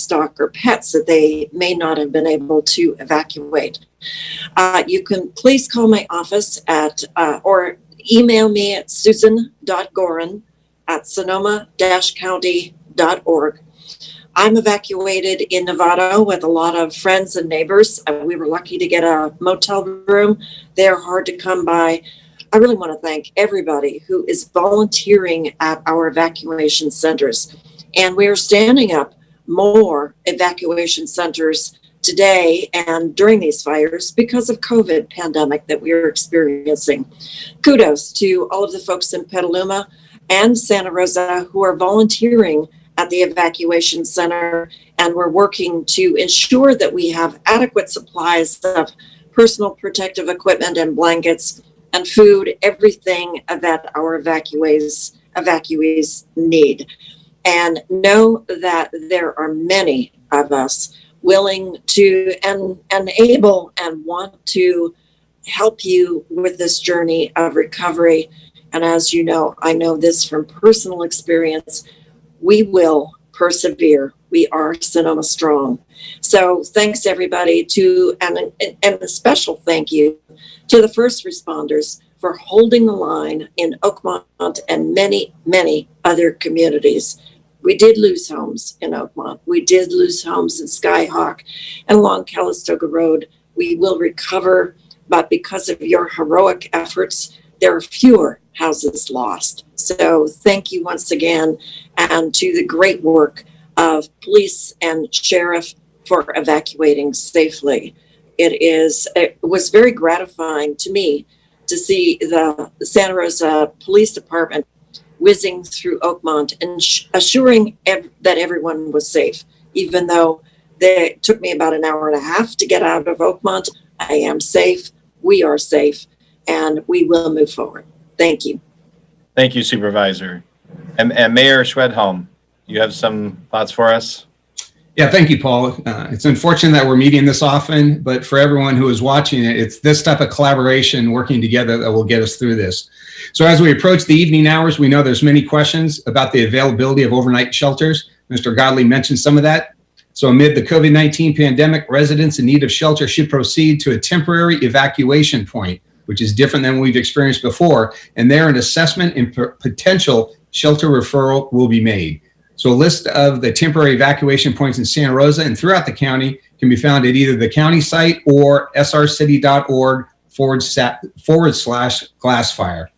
livestock or pets that they may not have been able to evacuate. You can please call my office at or email me at susan.gorin@sonoma-county.org. I'm evacuated in Nevada with a lot of friends and neighbors. We were lucky to get a motel room. They're hard to come by. I really want to thank everybody who is volunteering at our evacuation centers. And we are standing up more evacuation centers today and during these fires because of COVID pandemic that we are experiencing. Kudos to all of the folks in Petaluma and Santa Rosa who are volunteering at the evacuation center, and we're working to ensure that we have adequate supplies of personal protective equipment and blankets and food, everything that our evacuees need. And know that there are many of us willing to and able and want to help you with this journey of recovery. And as you know, I know this from personal experience, we will persevere. We are Sonoma Strong. So thanks everybody and a special thank you to the first responders for holding the line in Oakmont and many, many other communities. We did lose homes in Oakmont. We did lose homes in Skyhawk and along Calistoga Road. We will recover, but because of your heroic efforts, there are fewer houses lost. So thank you once again, and to the great work of police and sheriff for evacuating safely. It was very gratifying to me to see the Santa Rosa Police Department whizzing through Oakmont and assuring that everyone was safe. Even though it took me about an hour and a half to get out of Oakmont, I am safe, we are safe, and we will move forward. Thank you. Thank you, Supervisor. And Mayor Schwedhelm, you have some thoughts for us? Yeah, thank you, Paul. It's unfortunate that we're meeting this often, but for everyone who is watching it, it's this type of collaboration working together that will get us through this. So as we approach the evening hours, we know there's many questions about the availability of overnight shelters. Mr. Godley mentioned some of that. So amid the COVID-19 pandemic, residents in need of shelter should proceed to a temporary evacuation point, which is different than we've experienced before, and there an assessment and potential shelter referral will be made. So a list of the temporary evacuation points in Santa Rosa and throughout the county can be found at either the county site or srcity.org/glassfire.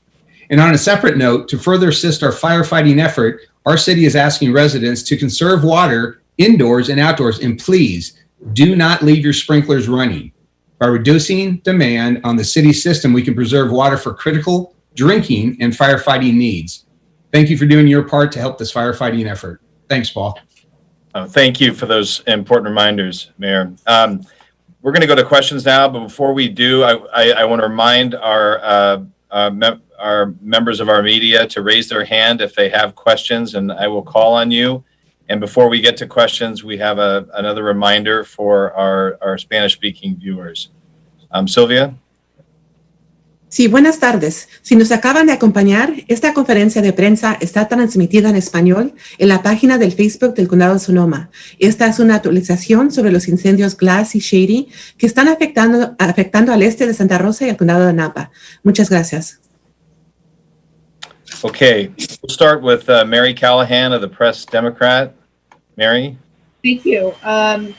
And on a separate note, to further assist our firefighting effort, our city is asking residents to conserve water indoors and outdoors, and please do not leave your sprinklers running. By reducing demand on the city system, we can preserve water for critical drinking and firefighting needs. Thank you for doing your part to help this firefighting effort. Thanks, Paul. Thank you for those important reminders, Mayor. We're going to go to questions now, but before we do, I want to remind our members of our media to raise their hand if they have questions, and I will call on you. And before we get to questions, we have another reminder for our Spanish-speaking viewers. Sylvia? Sí, buenas tardes. Si nos acaban de acompañar, esta conferencia de prensa está transmitida en español en la página del Facebook del Condado de Sonoma. Esta es una actualización sobre los incendios Glass y Shady que están afectando al este de Santa Rosa y al Condado de Napa. Muchas gracias. Okay, we'll start with Mary Callahan of the Press Democrat. Mary? Thank you. Can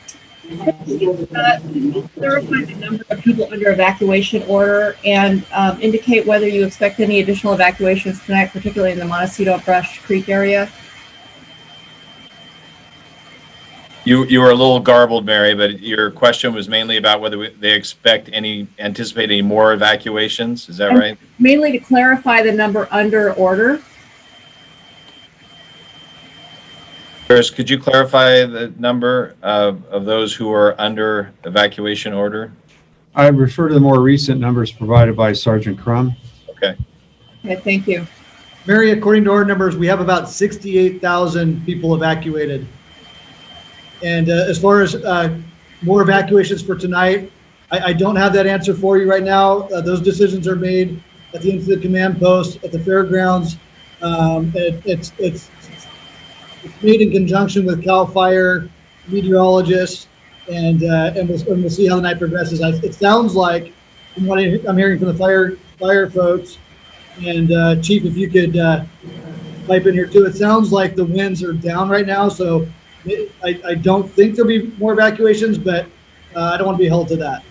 you clarify the number of people under evacuation order and indicate whether you expect any additional evacuations tonight, particularly in the Montecito Brush Creek area? You were a little garbled, Mary, but your question was mainly about whether they anticipate any more evacuations. Is that right? Mainly to clarify the number under order. Could you clarify the number of those who are under evacuation order? I refer to the more recent numbers provided by Sergeant Crum. Okay. Okay, thank you. Mary, according to our numbers, we have about 68,000 people evacuated. And as far as more evacuations for tonight, I don't have that answer for you right now. Those decisions are made at the Incident Command Post at the fairgrounds. It's made in conjunction with CAL FIRE meteorologists, and we'll see how the night progresses. It sounds like, from what I'm hearing from the fire folks, and Chief, if you could pipe in here too, it sounds like the winds are down right now, so I don't think there'll be more evacuations, but I don't want to be held to that.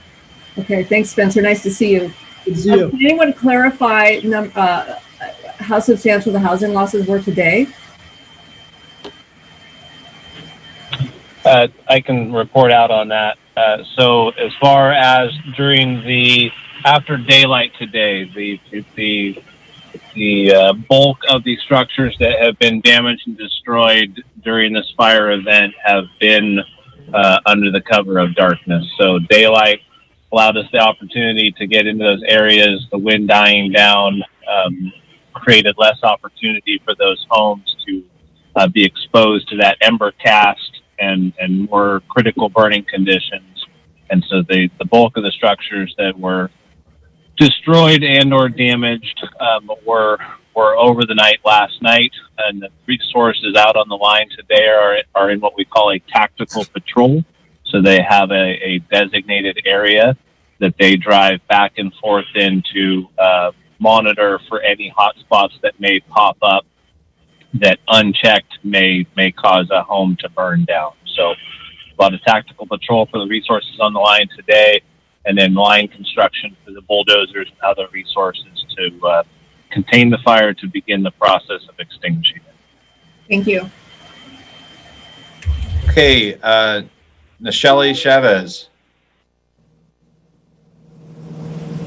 Okay, thanks, Spencer. Nice to see you. Good to see you. Can anyone clarify how substantial the housing losses were today? I can report out on that. So as far as during the after daylight today, the bulk of the structures that have been damaged and destroyed during this fire event have been under the cover of darkness. So daylight allowed us the opportunity to get into those areas. The wind dying down created less opportunity for those homes to be exposed to that ember cast and more critical burning conditions. And so the bulk of the structures that were destroyed and or damaged were over the night last night, and the resources out on the line today are in what we call a tactical patrol. So they have a designated area that they drive back and forth in to monitor for any hot spots that may pop up that unchecked may cause a home to burn down. So a lot of tactical patrol for the resources on the line today, and then line construction for the bulldozers and other resources to contain the fire to begin the process of extinguishing it. Thank you. Okay, Nichelle Chavez.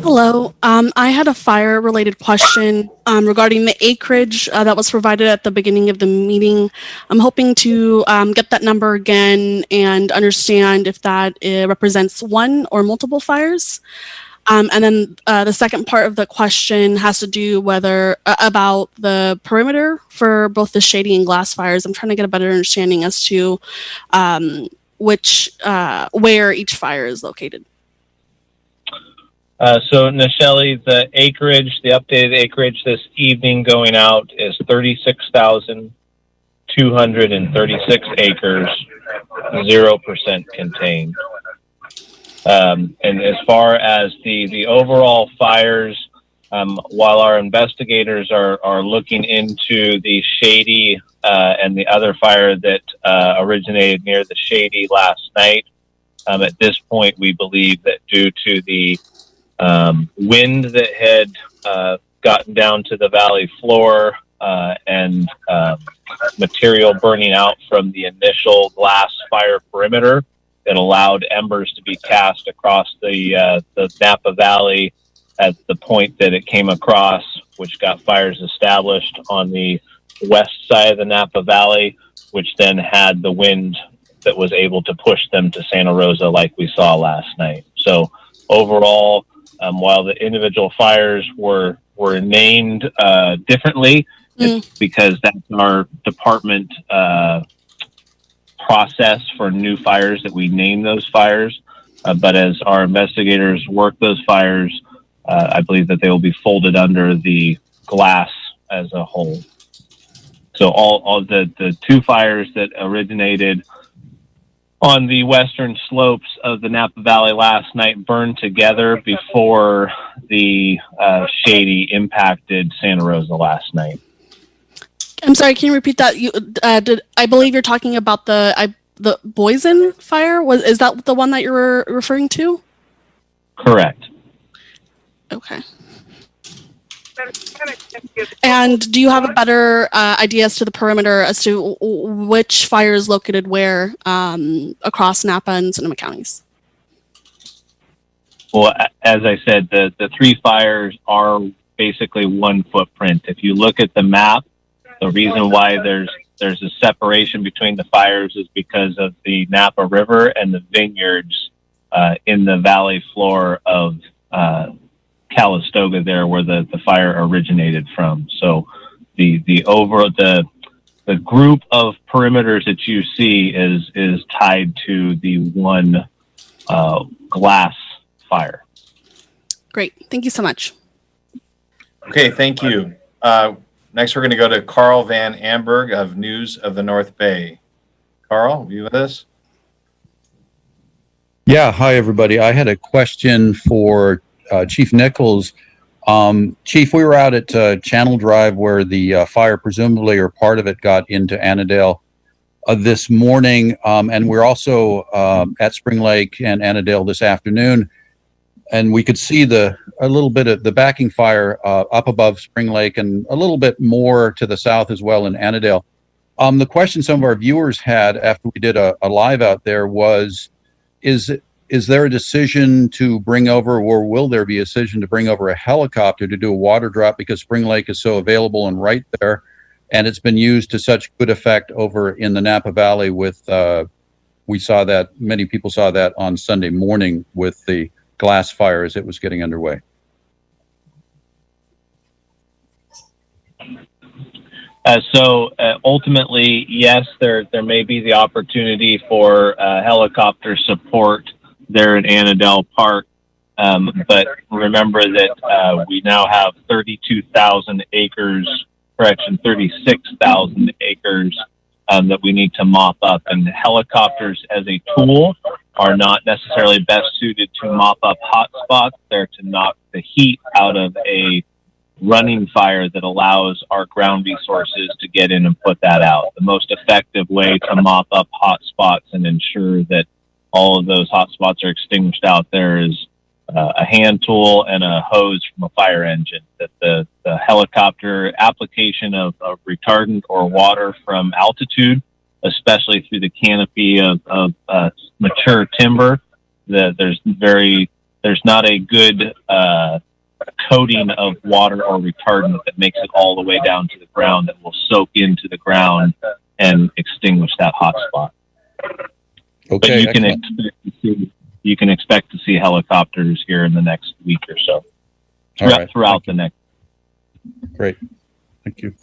Hello. I had a fire-related question regarding the acreage that was provided at the beginning of the meeting. I'm hoping to get that number again and understand if that represents one or multiple fires. And then the second part of the question has to do about the perimeter for both the shady and glass fires. I'm trying to get a better understanding as to where each fire is located. So Nichelle, the updated acreage this evening going out is 36,236 acres, 0% contained. And as far as the overall fires, while our investigators are looking into the shady and the other fire that originated near the shady last night, at this point we believe that due to the wind that had gotten down to the valley floor and material burning out from the initial glass fire perimeter, it allowed embers to be cast across the Napa Valley at the point that it came across, which got fires established on the west side of the Napa Valley, which then had the wind that was able to push them to Santa Rosa like we saw last night. So overall, while the individual fires were named differently, it's because that's our department process for new fires that we name those fires. But as our investigators work those fires, I believe that they will be folded under the glass as a whole. So all the two fires that originated on the western slopes of the Napa Valley last night burned together before the shady impacted Santa Rosa last night. I'm sorry, can you repeat that? I believe you're talking about the Boysen fire. Is that the one that you're referring to? Correct. Okay. And do you have a better idea as to the perimeter as to which fire is located where across Napa and Sonoma counties? Well, as I said, the three fires are basically one footprint. If you look at the map, the reason why there's a separation between the fires is because of the Napa River and the vineyards in the valley floor of Calistoga there where the fire originated from. So the group of perimeters that you see is tied to the one glass fire. Great. Thank you so much. Okay, thank you. Next, we're going to go to Carl Van Amberg of News of the North Bay. Carl, are you with us? Yeah, hi, everybody. I had a question for Chief Nichols. Chief, we were out at Channel Drive where the fire, presumably, or part of it, got into Annandale this morning, and we're also at Spring Lake and Annandale this afternoon, and we could see a little bit of the backing fire up above Spring Lake and a little bit more to the south as well in Annandale. The question some of our viewers had after we did a live out there was, is there a decision to bring over, or will there be a decision to bring over a helicopter to do a water drop, because Spring Lake is so available and right there, and it's been used to such good effect over in the Napa Valley with, we saw that, many people saw that on Sunday morning with the glass fire as it was getting underway. Ultimately, yes, there may be the opportunity for helicopter support there at Annandale Park. But remember that we now have 32,000 acres, 36,000 acres that we need to mop up. And helicopters as a tool are not necessarily best suited to mop up hot spots. They're to knock the heat out of a running fire that allows our ground resources to get in and put that out. The most effective way to mop up hot spots and ensure that all of those hot spots are extinguished out there is a hand tool and a hose from a fire engine. That the helicopter application of retardant or water from altitude, especially through the canopy of mature timber, that there's not a good coating of water or retardant that makes it all the way down to the ground that will soak into the ground and extinguish that hot spot. Okay, but you can expect to see helicopters here in the next week or so. Throughout the next. Great. Thank you.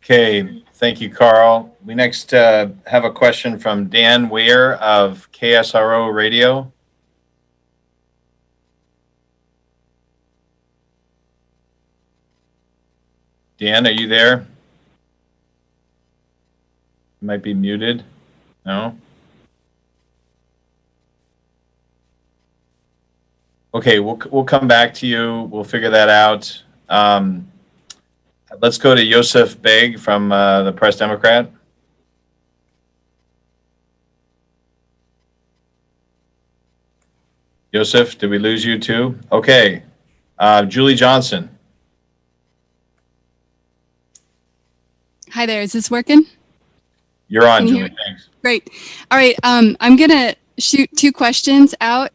Okay, thank you, Carl. We next have a question from Dan Weir of KSRO Radio. Dan, are you there? You might be muted. No? Okay, we'll come back to you. We'll figure that out. Let's go to Yosef Beg from the Press Democrat. Yosef, did we lose you too? Okay. Julie Johnson. Hi there. Is this working? You're on, Julie. Thanks. Great. All right. I'm going to shoot two questions out,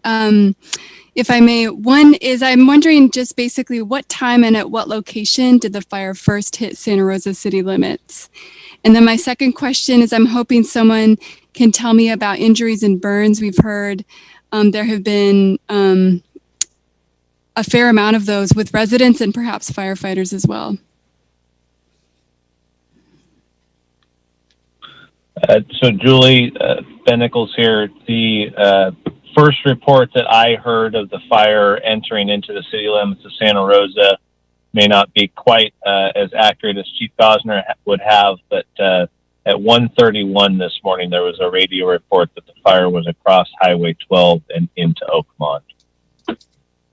if I may. One is, I'm wondering just basically what time and at what location did the fire first hit Santa Rosa city limits? And then my second question is, I'm hoping someone can tell me about injuries and burns. We've heard there have been a fair amount of those with residents and perhaps firefighters as well. So Julie, Ben Nichols here. The first report that I heard of the fire entering into the city limits of Santa Rosa may not be quite as accurate as Chief Gosner would have, but at 1:31 this morning, there was a radio report that the fire was across Highway 12 and into Oakmont.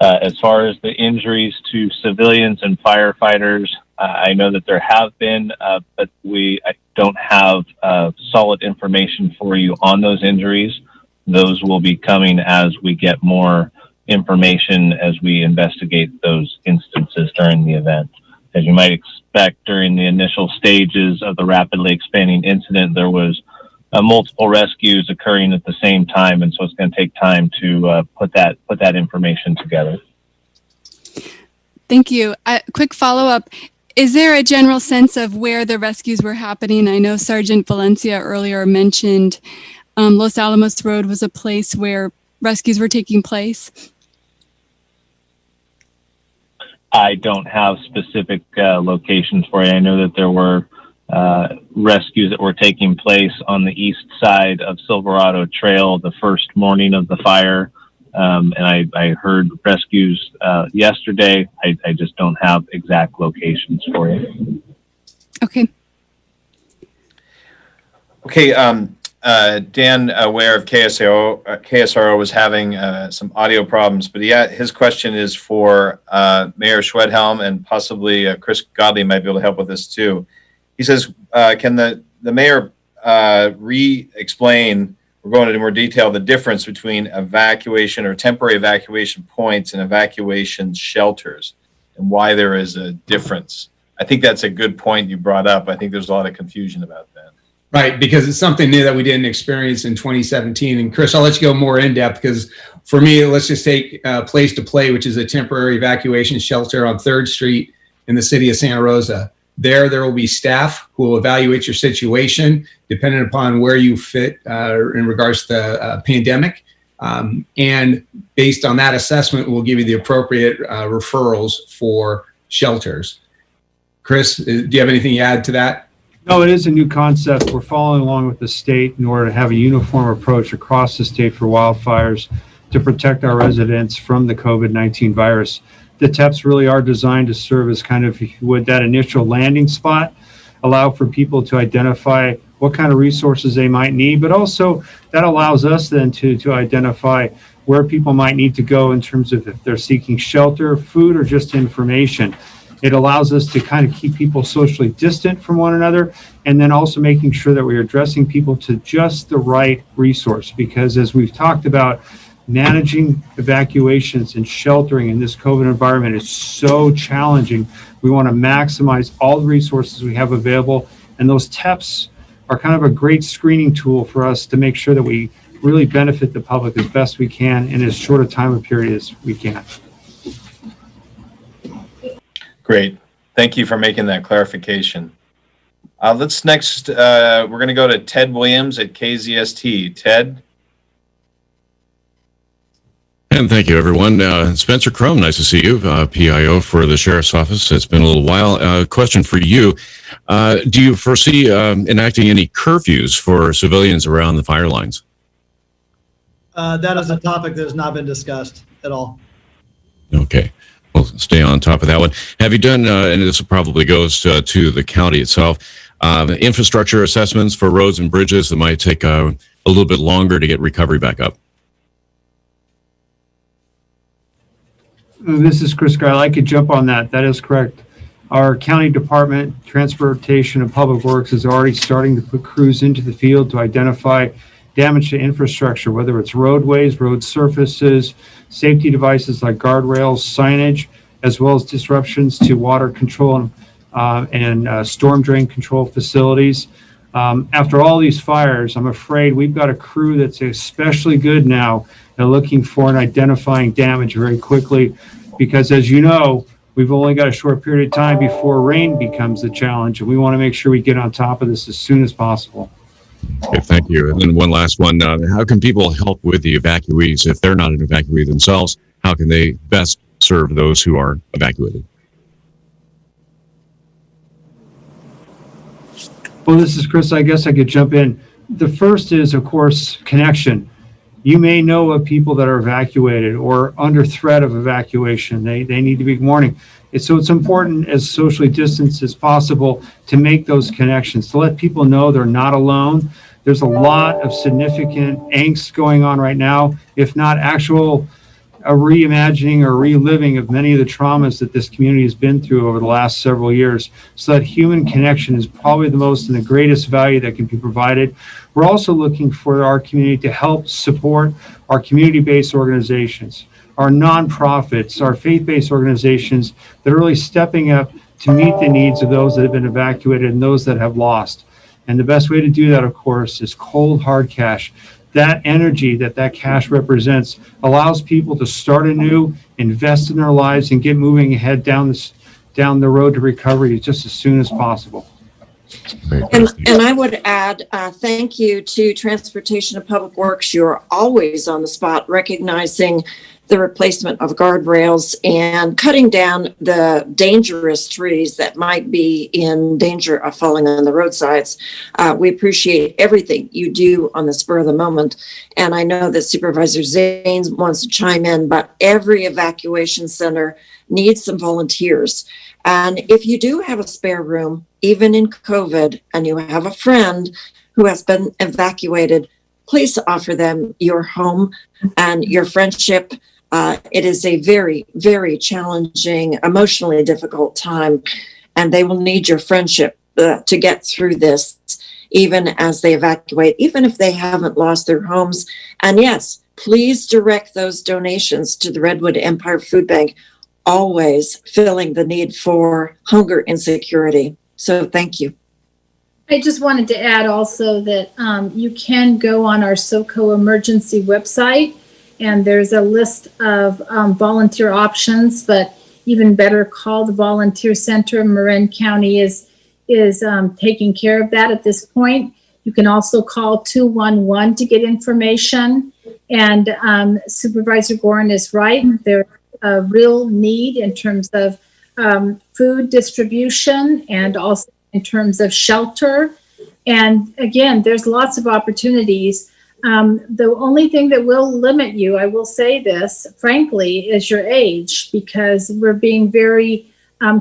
As far as the injuries to civilians and firefighters, I know that there have been, but I don't have solid information for you on those injuries. Those will be coming as we get more information as we investigate those instances during the event. As you might expect, during the initial stages of the rapidly expanding incident, there was multiple rescues occurring at the same time, and so it's going to take time to put that information together. Thank you. Quick follow-up. Is there a general sense of where the rescues were happening? I know Sergeant Valencia earlier mentioned Los Alamos Road was a place where rescues were taking place. I don't have specific locations for you. I know that there were rescues that were taking place on the east side of Silverado Trail the first morning of the fire. And I heard rescues yesterday. I just don't have exact locations for you. Okay. Okay. Dan, aware of KSRO was having some audio problems, but his question is for Mayor Schwedhelm, and possibly Chris Godley might be able to help with this too. He says, can the mayor re-explain, we're going into more detail, the difference between evacuation or temporary evacuation points and evacuation shelters, and why there is a difference? I think that's a good point you brought up. I think there's a lot of confusion about that. Right, because it's something new that we didn't experience in 2017. And Chris, I'll let you go more in depth, because for me, let's just take Place to Play, which is a temporary evacuation shelter on 3rd Street in the city of Santa Rosa. There will be staff who will evaluate your situation depending upon where you fit in regards to the pandemic. And based on that assessment, we'll give you the appropriate referrals for shelters. Chris, do you have anything to add to that? No, it is a new concept. We're following along with the state in order to have a uniform approach across the state for wildfires to protect our residents from the COVID-19 virus. The TEPs really are designed to serve as kind of, with that initial landing spot, allow for people to identify what kind of resources they might need, but also that allows us then to identify where people might need to go in terms of if they're seeking shelter, food, or just information. It allows us to kind of keep people socially distant from one another, and then also making sure that we're addressing people to just the right resource. Because as we've talked about, managing evacuations and sheltering in this COVID environment is so challenging. We want to maximize all the resources we have available, and those TEPs are kind of a great screening tool for us to make sure that we really benefit the public as best we can in as short a time of period as we can. Great. Thank you for making that clarification. Let's next, we're going to go to Ted Williams at KZST. Ted? And thank you, everyone. Spencer Crum, nice to see you, PIO for the Sheriff's Office. It's been a little while. Question for you. Do you foresee enacting any curfews for civilians around the fire lines? That is a topic that has not been discussed at all. Okay. We'll stay on top of that one. Have you done, and this probably goes to the county itself, infrastructure assessments for roads and bridges that might take a little bit longer to get recovery back up? This is Chris Guile. I could jump on that. That is correct. Our county department, Transportation and Public Works, is already starting to put crews into the field to identify damage to infrastructure, whether it's roadways, road surfaces, safety devices like guardrails, signage, as well as disruptions to water control and storm drain control facilities. After all these fires, I'm afraid we've got a crew that's especially good now at looking for and identifying damage very quickly, because as you know, we've only got a short period of time before rain becomes a challenge, and we want to make sure we get on top of this as soon as possible. Okay, thank you. And then one last one. How can people help with the evacuees if they're not an evacuee themselves? How can they best serve those who are evacuated? Well, this is Chris. I guess I could jump in. The first is, of course, connection. You may know of people that are evacuated or under threat of evacuation. They need to be warning. So it's important, as socially distanced as possible, to make those connections, to let people know they're not alone. There's a lot of significant angst going on right now, if not actual reimagining or reliving of many of the traumas that this community has been through over the last several years. So that human connection is probably the most and the greatest value that can be provided. We're also looking for our community to help support our community-based organizations, our nonprofits, our faith-based organizations that are really stepping up to meet the needs of those that have been evacuated and those that have lost. And the best way to do that, of course, is cold, hard cash. That energy that cash represents allows people to start anew, invest in their lives, and get moving ahead down the road to recovery just as soon as possible. And I would add, thank you to Transportation and Public Works. You're always on the spot, recognizing the replacement of guardrails and cutting down the dangerous trees that might be in danger of falling on the roadsides. We appreciate everything you do on the spur of the moment. And I know that Supervisor Zanes wants to chime in, but every evacuation center needs some volunteers. And if you do have a spare room, even in COVID, and you have a friend who who has been evacuated, please offer them your home and your friendship. It is a very, very challenging, emotionally difficult time, and they will need your friendship to get through this, even as they evacuate, even if they haven't lost their homes. And yes, please direct those donations to the Redwood Empire Food Bank, always filling the need for hunger insecurity. So thank you. I just wanted to add also that you can go on our SoCo emergency website, and there's a list of volunteer options, but even better, call the volunteer center. Marin County is taking care of that at this point. You can also call 211 to get information. And Supervisor Gorin is right. There's a real need in terms of food distribution and also in terms of shelter. And again, there's lots of opportunities. The only thing that will limit you, I will say this, frankly, is your age, because we're being very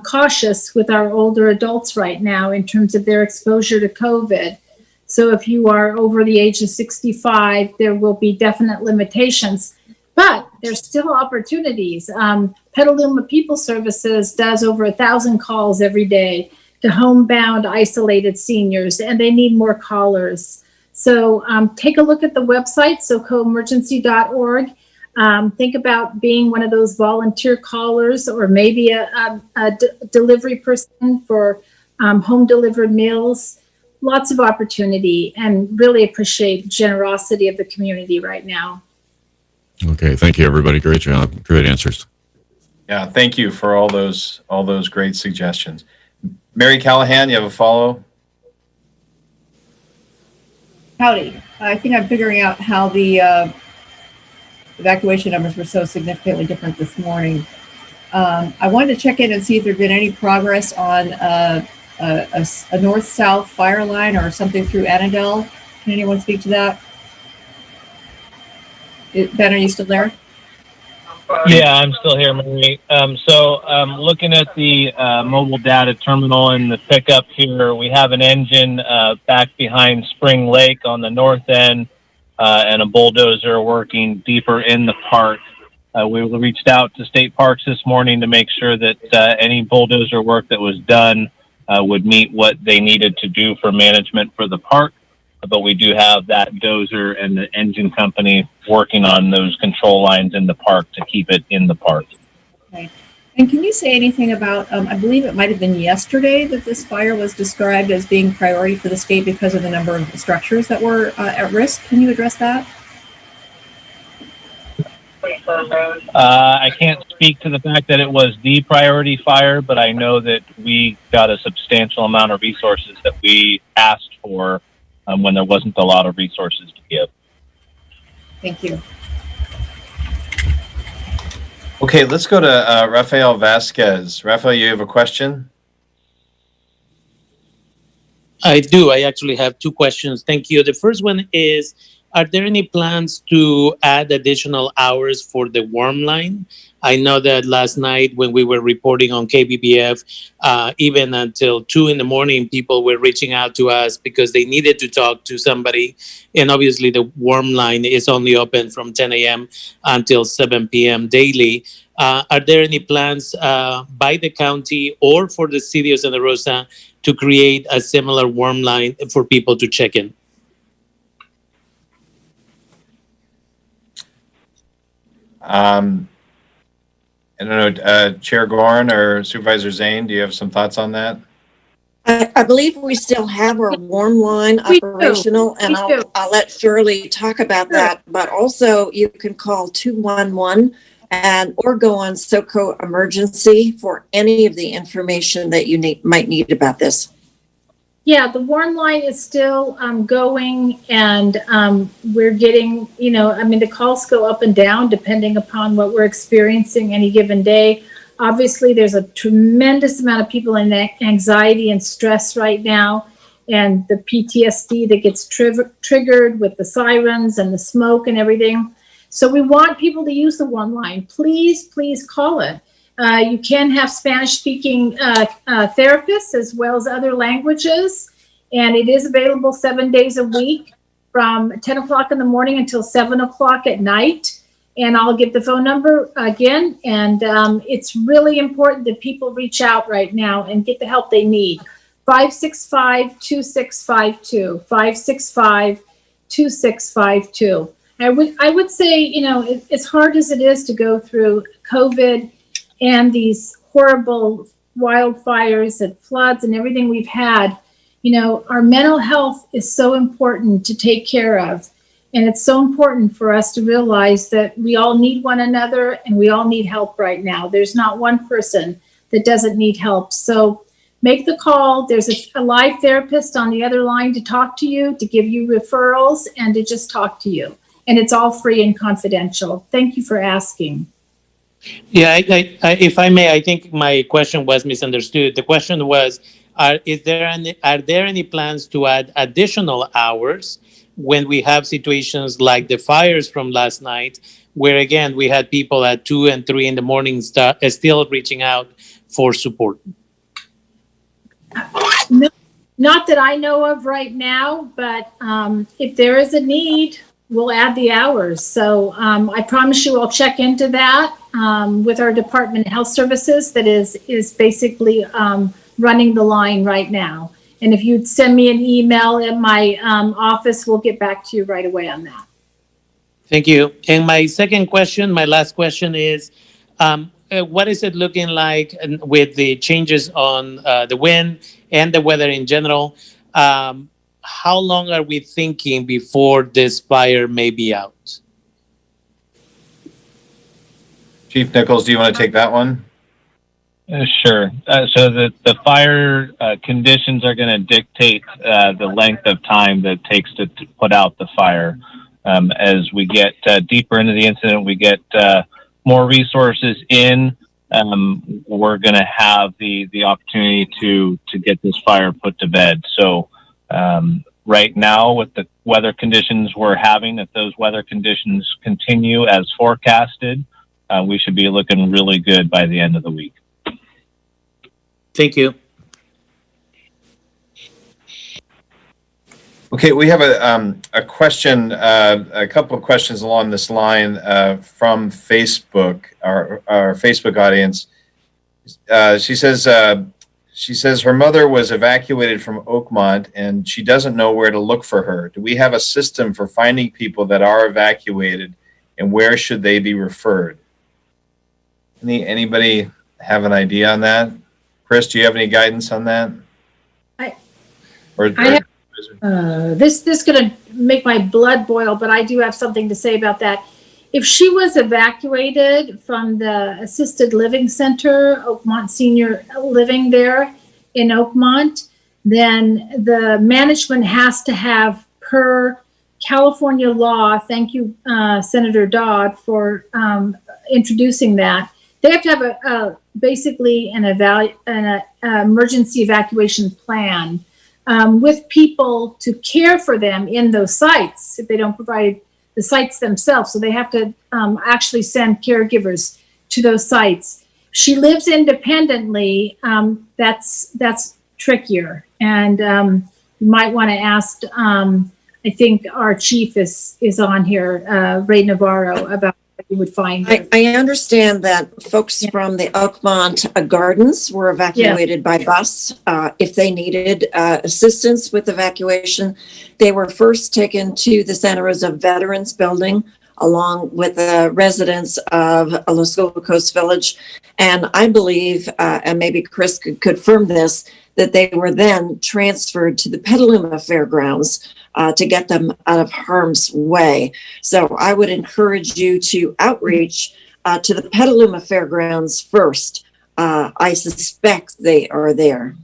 cautious with our older adults right now in terms of their exposure to COVID. So if you are over the age of 65, there will be definite limitations, but there's still opportunities. Petaluma People Services does over 1,000 calls every day to homebound isolated seniors, and they need more callers. So take a look at the website, socoemergency.org. Think about being one of those volunteer callers, or maybe a delivery person for home delivered meals. Lots of opportunity, and really appreciate the generosity of the community right now. Okay, thank you, everybody. Great job. Great answers. Yeah, thank you for all those great suggestions. Mary Callahan, you have a follow? Howdy. I think I'm figuring out how the evacuation numbers were so significantly different this morning. I wanted to check in and see if there'd been any progress on a north-south fire line or something through Annandale. Can anyone speak to that? Ben, are you still there? Yeah, I'm still here, Mary. So looking at the mobile data terminal and the pickup here, we have an engine back behind Spring Lake on the north end and a bulldozer working deeper in the park. We reached out to State Parks this morning to make sure that any bulldozer work that was done would meet what they needed to do for management for the park. But we do have that dozer and the engine company working on those control lines in the park to keep it in the park. Okay. And can you say anything about, I believe it might have been yesterday that this fire was described as being priority for the state because of the number of structures that were at risk. Can you address that? I can't speak to the fact that it was the priority fire, but I know that we got a substantial amount of resources that we asked for when there wasn't a lot of resources to give. Thank you. Okay, let's go to Rafael Vasquez. Rafael, you have a question? I do. I actually have two questions. Thank you. The first one is, are there any plans to add additional hours for the warm line? I know that last night when we were reporting on KBBF, even until 2 a.m, people were reaching out to us because they needed to talk to somebody. And obviously the warm line is only open from 10 a.m. until 7 p.m. daily. Are there any plans by the county or for the city of Santa Rosa to create a similar warm line for people to check in? I don't know, Chair Gorin or Supervisor Zane, do you have some thoughts on that? I believe we still have our warm line operational, and I'll let Shirley talk about that. But also, you can call 211 or go on SoCo Emergency for any of the information that you might need about this. Yeah, the warm line is still going, and we're getting, the calls go up and down depending upon what we're experiencing any given day. Obviously, there's a tremendous amount of people in anxiety and stress right now, and the PTSD that gets triggered with the sirens and the smoke and everything. So we want people to use the warm line. Please, please call it. You can have Spanish-speaking therapists as well as other languages. And it is available 7 days a week from 10 o'clock in the morning until 7 o'clock at night. And I'll give the phone number again. And it's really important that people reach out right now and get the help they need. 565-2652, 565-2652. I would say, you know, as hard as it is to go through COVID and these horrible wildfires and floods and everything we've had, you know, our mental health is so important to take care of. And it's so important for us to realize that we all need one another and we all need help right now. There's not one person that doesn't need help. So make the call. There's a live therapist on the other line to talk to you, to give you referrals, and to just talk to you. And it's all free and confidential. Thank you for asking. Yeah, if I may, I think my question was misunderstood. The question was, are there any plans to add additional hours when we have situations like the fires from last night, where again we had people at 2 and 3 in the morning still reaching out for support? No, not that I know of right now, but if there is a need, we'll add the hours. So I promise you I'll check into that with our Department of Health Services that is basically running the line right now. And if you'd send me an email at my office, we'll get back to you right away on that. Thank you. And my last question is, what is it looking like with the changes on the wind and the weather in general? How long are we thinking before this fire may be out? Chief Nichols, do you want to take that one? Sure. So the fire conditions are going to dictate the length of time that it takes to put out the fire. As we get deeper into the incident, we get more resources in. We're going to have the opportunity to get this fire put to bed. So right now, with the weather conditions we're having, if those weather conditions continue as forecasted, we should be looking really good by the end of the week. Thank you. Okay, we have a question, a couple of questions along this line from Facebook, our Facebook audience. She says her mother was evacuated from Oakmont and she doesn't know where to look for her. Do we have a system for finding people that are evacuated, and where should they be referred? Anybody have an idea on that? Chris, do you have any guidance on that? This is going to make my blood boil, but I do have something to say about that. If she was evacuated from the assisted living center, Oakmont Senior Living there in Oakmont, then the management has to have, per California law, thank you, Senator Dodd, for introducing that. They have to have basically an emergency evacuation plan with people to care for them in those sites if they don't provide the sites themselves. So they have to actually send caregivers to those sites. She lives independently. That's trickier, and you might want to ask. I think our chief is on here, Ray Navarro, about. You would find. I understand that folks from the Oakmont Gardens were evacuated by bus. If they needed assistance with evacuation, they were first taken to the Santa Rosa Veterans Building along with the residents of Los Locos Village. And I believe, and maybe Chris could confirm this, that they were then transferred to the Petaluma Fairgrounds to get them out of harm's way. So I would encourage you to outreach to the Petaluma Fairgrounds first. I suspect they are there.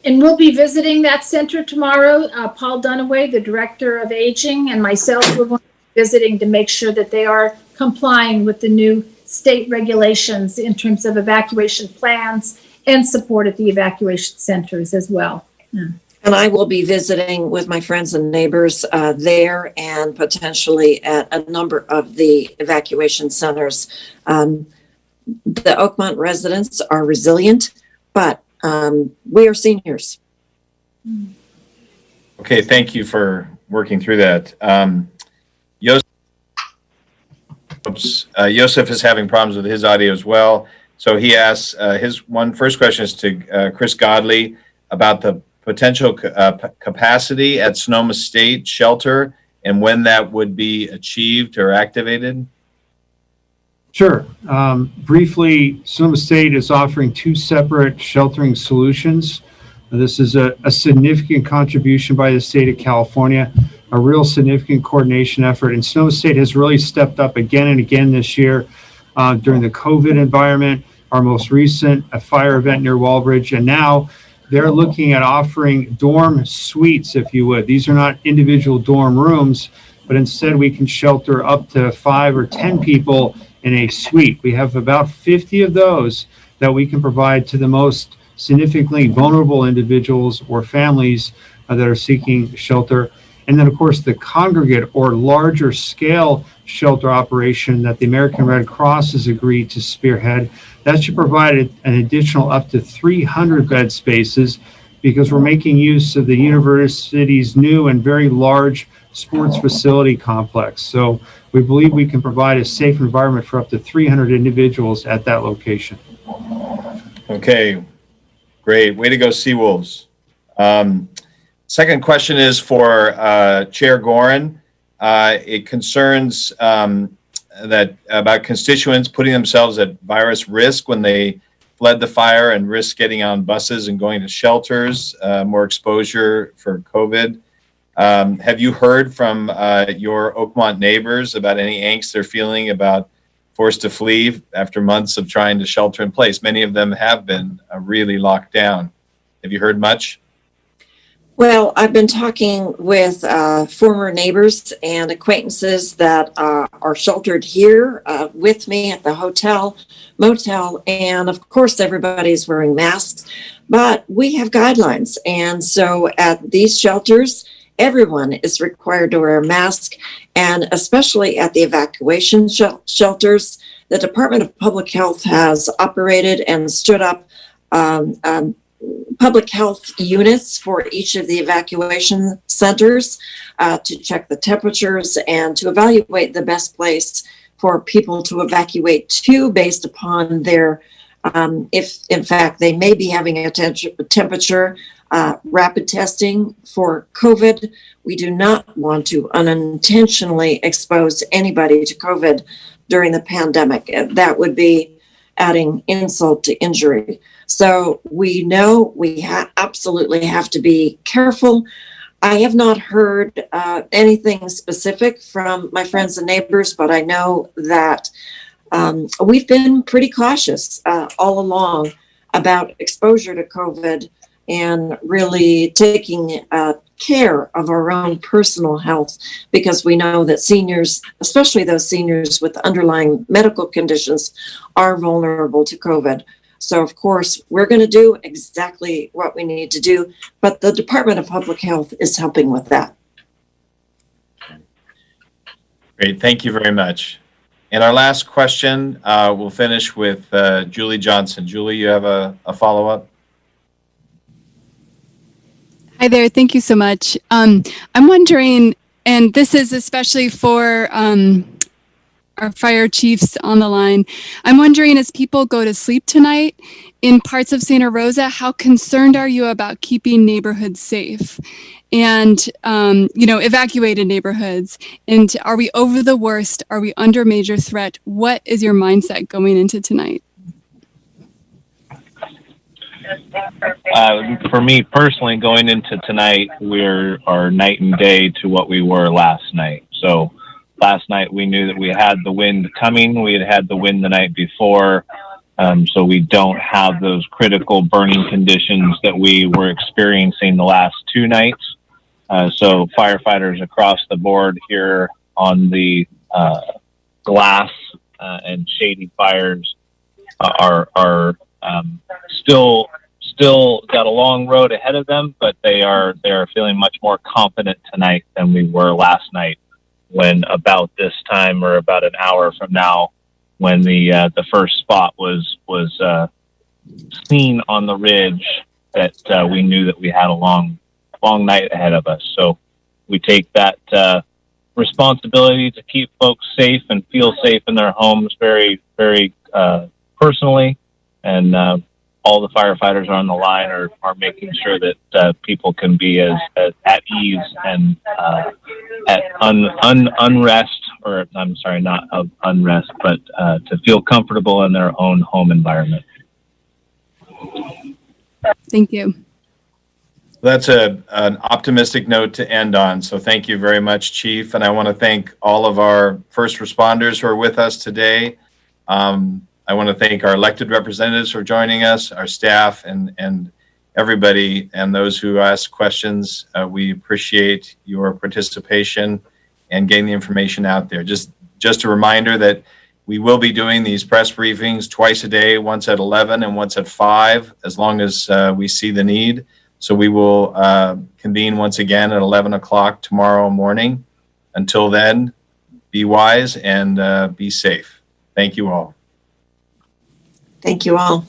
And we'll be visiting that center tomorrow. Paul Dunaway, the Director of Aging, and myself, we're going to be visiting to make sure that they are complying with the new state regulations in terms of evacuation plans and support at the evacuation centers as well. Yeah. And I will be visiting with my friends and neighbors there and potentially at a number of the evacuation centers. The Oakmont residents are resilient, but we are seniors. Okay, thank you for working through that. Joseph is having problems with his audio as well. So he asks, his first question is to Chris Godley about the potential capacity at Sonoma State Shelter and when that would be achieved or activated. Sure. Briefly, Sonoma State is offering 2 separate sheltering solutions. This is a significant contribution by the state of California, a real significant coordination effort. And Sonoma State has really stepped up again and again this year during the COVID environment, our most recent, a fire event near Walbridge. And now they're looking at offering dorm suites, if you would. These are not individual dorm rooms, but instead we can shelter up to 5 or 10 people in a suite. We have about 50 of those that we can provide to the most significantly vulnerable individuals or families that are seeking shelter. And then, of course, the congregate or larger scale shelter operation that the American Red Cross has agreed to spearhead, that should provide an additional up to 300 bed spaces, because we're making use of the university's new and very large sports facility complex. So we believe we can provide a safe environment for up to 300 individuals at that location. Okay, great. Way to go, Seawolves. Second question is for Chair Gorin. It concerns about constituents putting themselves at virus risk when they fled the fire and risk getting on buses and going to shelters, more exposure for COVID. Have you heard from your Oakmont neighbors about any angst they're feeling about forced to flee after months of trying to shelter in place? Many of them have been really locked down. Have you heard much? Well, I've been talking with former neighbors and acquaintances that are sheltered here with me at the hotel, motel, and of course everybody's wearing masks, but we have guidelines. And so at these shelters, everyone is required to wear a mask, and especially at the evacuation shelters, the Department of Public Health has operated and stood up public health units for each of the evacuation centers to check the temperatures and to evaluate the best place for people to evacuate to based upon their, if in fact they may be having a temperature, rapid testing for COVID. We do not want to unintentionally expose anybody to COVID during the pandemic. That would be adding insult to injury. So we know we absolutely have to be careful. I have not heard anything specific from my friends and neighbors, but I know that we've been pretty cautious all along about exposure to COVID and really taking care of our own personal health, because we know that seniors, especially those seniors with underlying medical conditions, are vulnerable to COVID. So, of course, we're going to do exactly what we need to do, but the Department of Public Health is helping with that. Great, thank you very much. And our last question, we'll finish with Julie Johnson. Julie, you have a follow-up? Hi there. Thank you so much. I'm wondering, and this is especially for our fire chiefs on the line. I'm wondering, as people go to sleep tonight in parts of Santa Rosa, how concerned are you about keeping neighborhoods safe and, evacuated neighborhoods? And are we over the worst? Are we under major threat? What is your mindset going into tonight? For me personally, going into tonight, we are night and day to what we were last night. So last night we knew that we had the wind coming. We had the wind the night before. So we don't have those critical burning conditions that we were experiencing the last 2 nights. So firefighters across the board here on the glass and shady fires are still got a long road ahead of them, but they are feeling much more confident tonight than we were last night, when about this time or about an hour from now, when the first spot was scene on the ridge that we knew that we had a long night ahead of us. So we take that responsibility to keep folks safe and feel safe in their homes very, very personally. And all the firefighters on the line are making sure that people can be as at ease and at unrest, or I'm sorry, not of unrest, but to feel comfortable in their own home environment. Thank you. That's an optimistic note to end on. So thank you very much, Chief. And I want to thank all of our first responders who are with us today. I want to thank our elected representatives for joining us, our staff, and everybody, and those who ask questions. We appreciate your participation and getting the information out there. Just a reminder that we will be doing these press briefings twice a day, once at 11 and once at 5, as long as we see the need. So we will convene once again at 11 o'clock tomorrow morning. Until then, be wise and be safe. Thank you all. Thank you all.